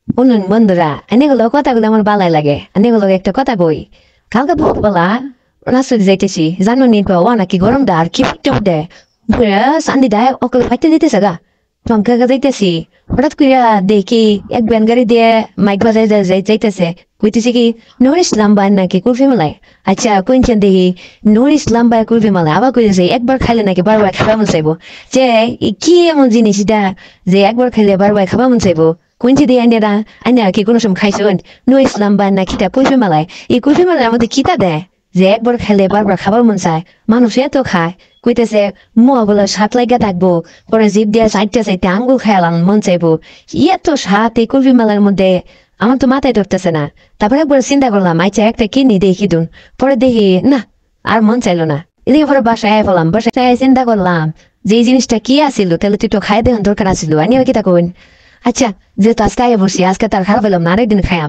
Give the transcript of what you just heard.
শুনুন বন্ধুরা, এনেগুলো কথাগুলো আমার ভালোই লাগে। এনেগুলো একটা কথা কই, কালকে ভোরবেলা রাস্তায় যাইতেছি, জানো নি তো ও নাকি গরমটা আর কি পিটুপ দেয়, সান্দি দেয় ওকে ফাইতে দিতেছে গা। টঙ্কা যাইতেছি, হঠাৎ করে দেখি এক ব্যান গাড়ি দিয়ে মাইক বাজাই যাইতেছে, কইতেছে কি নুর ইসলাম ভাই নাকি কুলফি মেলায়। আচ্ছা কোনছেন দেখি নুর ইসলাম ভাই কুলফি মেলায়, আবার কইতেছে একবার খাইলে নাকি বারবার খাওয়া মন চাইবো। যে কি এমন জিনিস এটা যে একবার খাইলে বারবার খাওয়া মন চাইবো? কোনটি দিয়ে আইনা কি কোনো সময় খাইছেন নুর ইসলাম ভাই নাকি কুলফি মেলায়? এই কুলফি মেলার মধ্যে কিতা দেয় যে একবার খাইলে বারবার খাবার মন চায়? মানুষ এত খায়, কইতেছে মুয়া বলে সাত লাগা থাকবো, পরে জিপ দিয়ে চাইতে চাইতে আঙ্গুল খেয়ালাম মন চাইবো। এত সাত এই কুলফি মেলার মধ্যে, আমার তো মাথায় ধরতেছে না। তারপরে একবার চিন্তা করলাম আচ্ছা একটা কিনি দেখি দুন, পরে দেখি না, আর মন চাইলো না। এদিকে পরে বাসায় আয় ফেলাম, বাসায় চিন্তা করলাম যে এই জিনিসটা কি আসিল, তাহলে তুই তো খাই দেওয়ার দরকার আসিল। আনি কি তা কইন? আচ্ছা যেহেতু আজকে আয় বসি, আজকে তার খারাপ পেলাম না, আরেকদিন খাই।